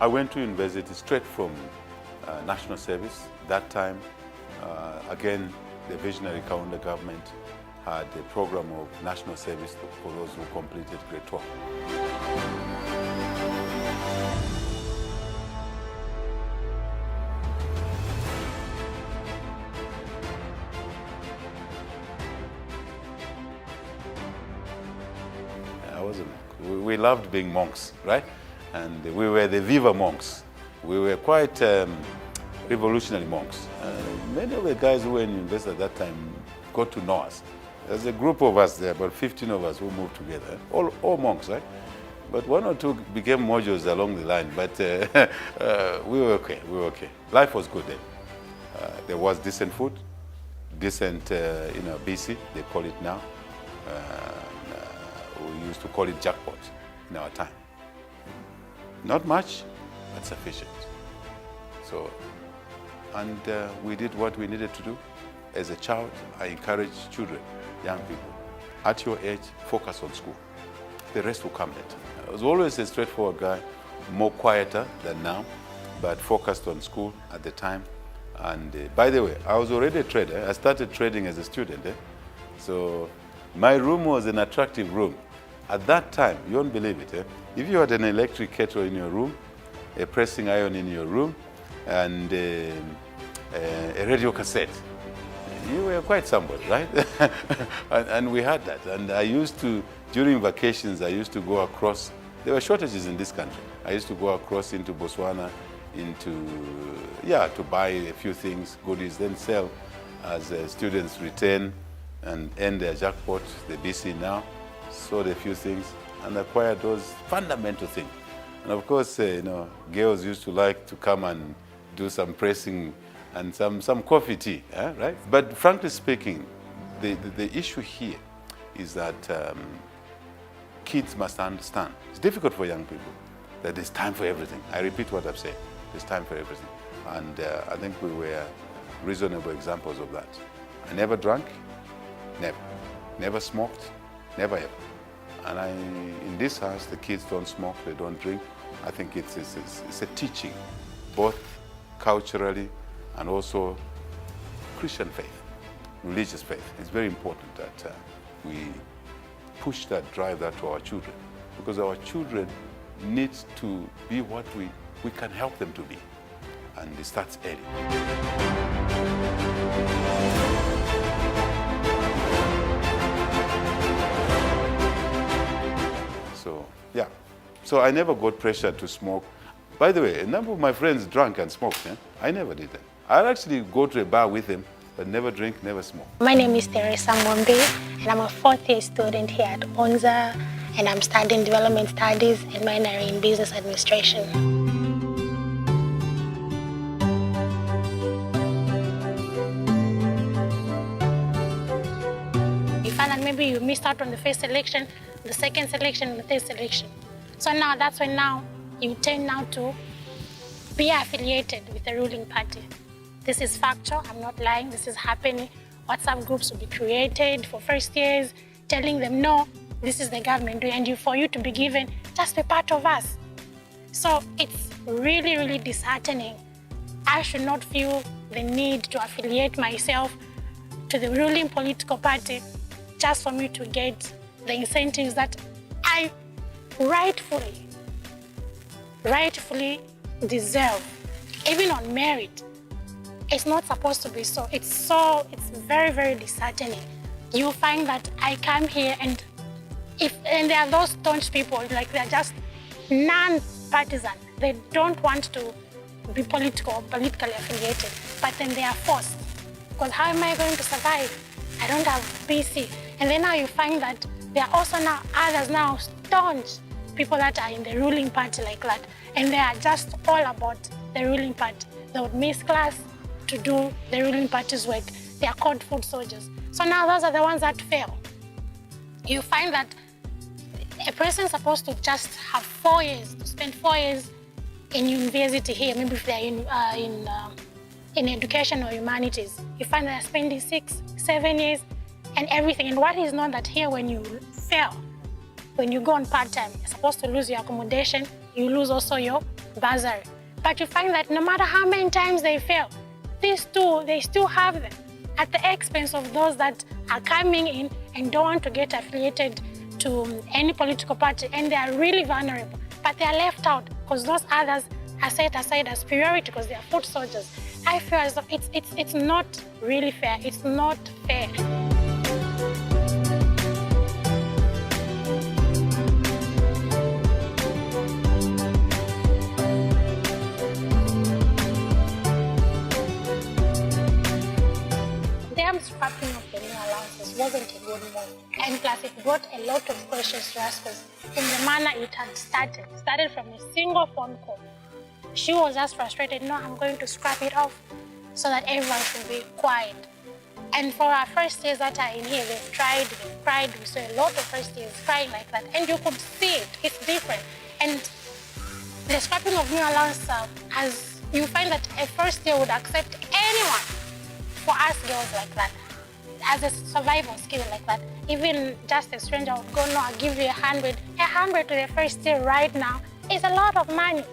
I went to university straight from national service. That time, again, the visionary Hakainde government had a program of national service for those who completed grade 12. I was a monk. We loved being monks, right? And we were the Viva monks. We were quite revolutionary monks. Many of the guys who were in university at that time got to know us. There's a group of us there, about 15 of us who moved together, all monks, right? But one or two became mojos along the line, but we were okay. Life was good then. There was decent food, decent, BC, they call it now. We used to call it jackpot in our time. Not much, but sufficient. So, and we did what we needed to do. As a child, I encouraged children, young people, at your age, focus on school. The rest will come later. I was always a straightforward guy, more quieter than now, but focused on school at the time. And by the way, I was already a trader. I started trading as a student. So my room was an attractive room. At that time, you won't believe it. If you had an electric kettle in your room, a pressing iron in your room, and a radio cassette, you were quite somebody, right? and we had that. And I used to, during vacations, I used to go across. There were shortages in this country. I used to go across into Botswana, to buy a few things, goodies, then sell as students return and end their jackpot, the BC now, sold a few things and acquired those fundamental things. And of course, girls used to like to come and do some pressing and some coffee tea, right? But frankly speaking, the issue here is that kids must understand. It's difficult for young people that there's time for everything. I repeat what I've said. There's time for everything. And I think we were reasonable examples of that. I never drank, never. Never smoked, never ever. And in this house, the kids don't smoke, they don't drink. I think it's a teaching, both culturally and also Christian faith, religious faith. It's very important that we push that, drive that to our children, because our children need to be what we can help them to be. And it starts early. So, yeah. So I never got pressured to smoke. By the way, a number of my friends drank and smoked. I never did that. I'd actually go to a bar with them, but never drink, never smoke. My name is Teresa Mwambi, and I'm a fourth-year student here at ONZA, and I'm studying development studies and minoring in business administration. You find that maybe you missed out on the first selection, the second selection, and the third selection. So now that's when you tend to be affiliated with the ruling party. This is factual, I'm not lying, this is happening. WhatsApp groups will be created for first years, telling them, no, this is the government doing, and for you to be given, just be part of us. So it's really, really disheartening. I should not feel the need to affiliate myself to the ruling political party just for me to get the incentives that I rightfully deserve, even on merit. It's not supposed to be so. It's very, very disheartening. You find that I come here and there are those staunch people, like they're just non-partisan. They don't want to be politically affiliated, but then they are forced. Because how am I going to survive? I don't have BC. And then now you find that there are also now others now staunch people that are in the ruling party like that. And they are just all about the ruling party. They would miss class to do the ruling party's work. They are called foot soldiers. So now those are the ones that fail. You find that a person is supposed to just have 4 years, to spend 4 years in university here, maybe if they're in education or humanities. You find that they're spending 6, 7 years and everything. And what is known that here when you fail, when you go on part-time, you're supposed to lose your accommodation, you lose also your bursary. But you find that no matter how many times they fail, these two, they still have them at the expense of those that are coming in and don't want to get affiliated to any political party, and they are really vulnerable. But they are left out because those others are set aside as priority because they are foot soldiers. I feel as though it's not really fair. It's not fair. Scrapping of the new allowances wasn't a good move, and plus it brought a lot of questions to us because in the manner it had started from a single phone call. She was just frustrated, no, I'm going to scrap it off so that everyone should be quiet. And for our first years that are in here, they've cried. We saw a lot of first years crying like that, and you could see it, it's different. And the scrapping of new allowance, as you find that a first year would accept anyone. For us girls like that, as a survival skill like that, even just a stranger would go, no, I'll give you 100. 100 to the first year right now is a lot of money.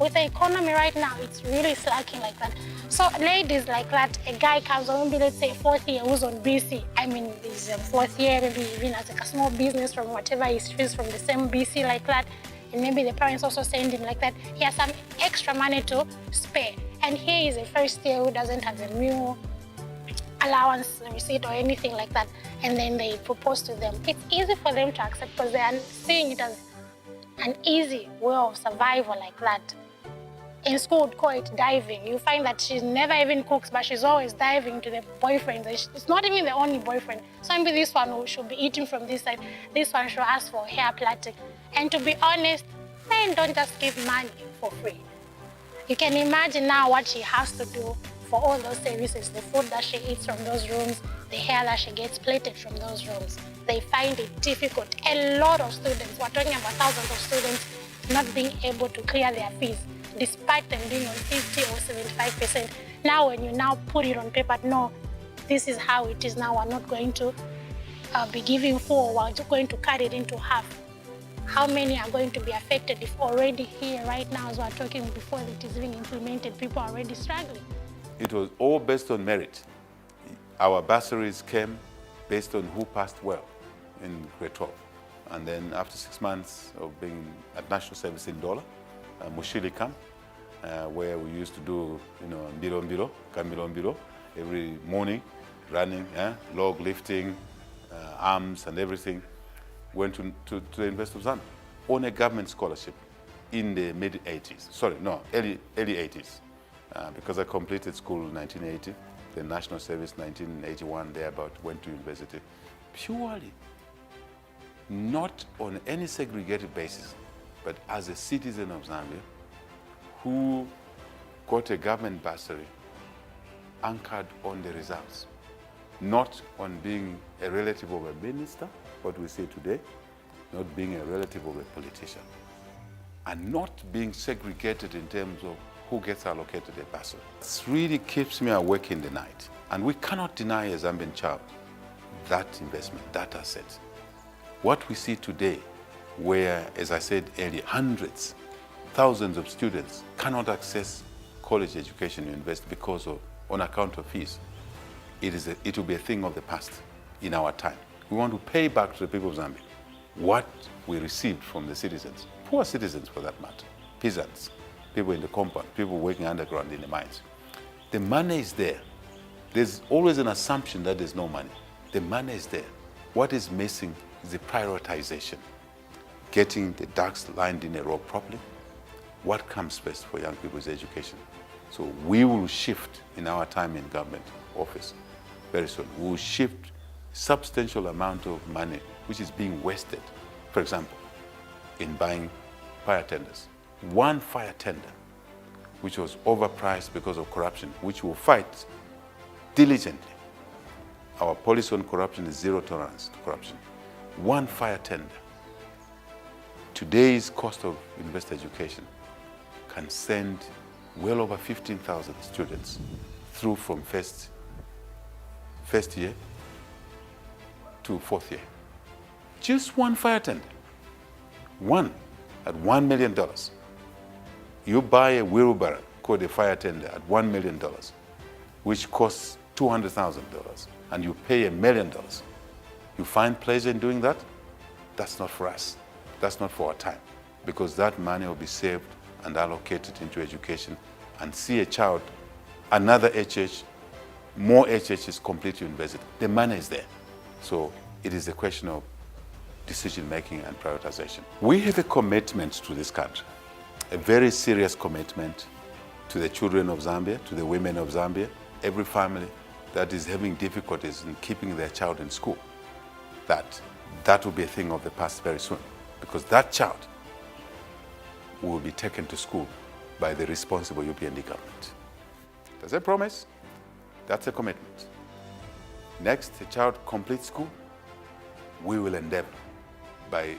With the economy right now, it's really slacking like that. So ladies like that, a guy comes on, maybe let's say fourth year who's on BC. I mean, he's fourth year, maybe even as a small business from whatever he feels from the same BC like that. And maybe the parents also send him like that. He has some extra money to spare. And here is a first year who doesn't have a meal allowance receipt or anything like that, and then they propose to them. It's easy for them to accept because they are seeing it as an easy way of survival like that. In school, we'd call it diving. You find that she never even cooks, but she's always diving to the boyfriend. It's not even the only boyfriend. So maybe this one should be eating from this side. This one should ask for hair plaiting. And to be honest, men don't just give money for free. You can imagine now what she has to do for all those services, the food that she eats from those rooms, the hair that she gets plaited from those rooms. They find it difficult. A lot of students, we're talking about thousands of students, not being able to clear their fees, despite them being on 50 or 75%. Now when you now put it on paper, no, this is how it is now, we're not going to be giving full, we're just going to cut it into half. How many are going to be affected if already here right now, as we're talking before it is even implemented, people are already struggling? It was all based on merit. Our bursaries came based on who passed well in grade 12. And then after 6 months of being at National Service in Dola, Mushili camp, where we used to do, mbilo, kamilo, every morning, running, log lifting, arms and everything, went to the University of Zambia on a government scholarship in the early 80s. Because I completed school in 1980, the National Service 1981, thereabout, went to university purely, not on any segregated basis, but as a citizen of Zambia who got a government bursary anchored on the results, not on being a relative of a minister, what we say today, not being a relative of a politician, and not being segregated in terms of who gets allocated a bursary. This really keeps me awake in the night. And we cannot deny a Zambian child that investment, that asset. What we see today, where, as I said earlier, hundreds, thousands of students cannot access college education and university because of, on account of fees, it will be a thing of the past in our time. We want to pay back to the people of Zambia what we received from the citizens, poor citizens for that matter, peasants, people in the compound, people working underground in the mines. The money is there. There's always an assumption that there's no money. The money is there. What is missing is the prioritization. Getting the ducks lined in a row properly. What comes first for young people's education? So we will shift in our time in government office very soon. We will shift substantial amount of money which is being wasted, for example, in buying fire tenders. One fire tender, which was overpriced because of corruption, which we'll fight diligently. Our policy on corruption is zero tolerance to corruption. One fire tender. Today's cost of university education can send well over 15,000 students through from first year to fourth year. Just one fire tender. One, at $1 million. You buy a wheelbarrow called a fire tender at $1 million, which costs $200,000, and you pay $1 million. You find pleasure in doing that? That's not for us. That's not for our time, because that money will be saved and allocated into education, and see a child, another HH, more HHs complete university. The money is there. So it is a question of decision making and prioritization. We have a commitment to this country, a very serious commitment to the children of Zambia, to the women of Zambia, every family that is having difficulties in keeping their child in school. That will be a thing of the past very soon, because that child will be taken to school by the responsible UPND government. That's a promise. That's a commitment. Next, the child completes school. We will endeavor by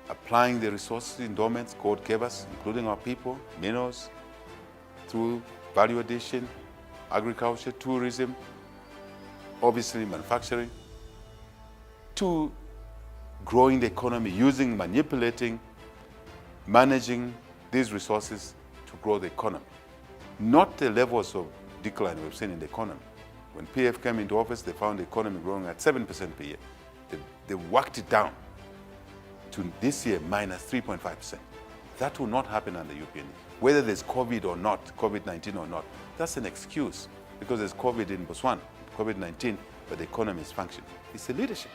applying the resources, endowments God gave us, including our people, minerals, through value addition, agriculture, tourism, obviously manufacturing, to growing the economy, using, manipulating, managing these resources to grow the economy. Not the levels of decline we've seen in the economy. When PF came into office, they found the economy growing at 7% per year. They worked it down to this year minus 3.5%. That will not happen under UPND. Whether there's COVID or not, COVID-19 or not, that's an excuse, because there's COVID in Botswana, COVID-19, but the economy is functioning. It's the leadership.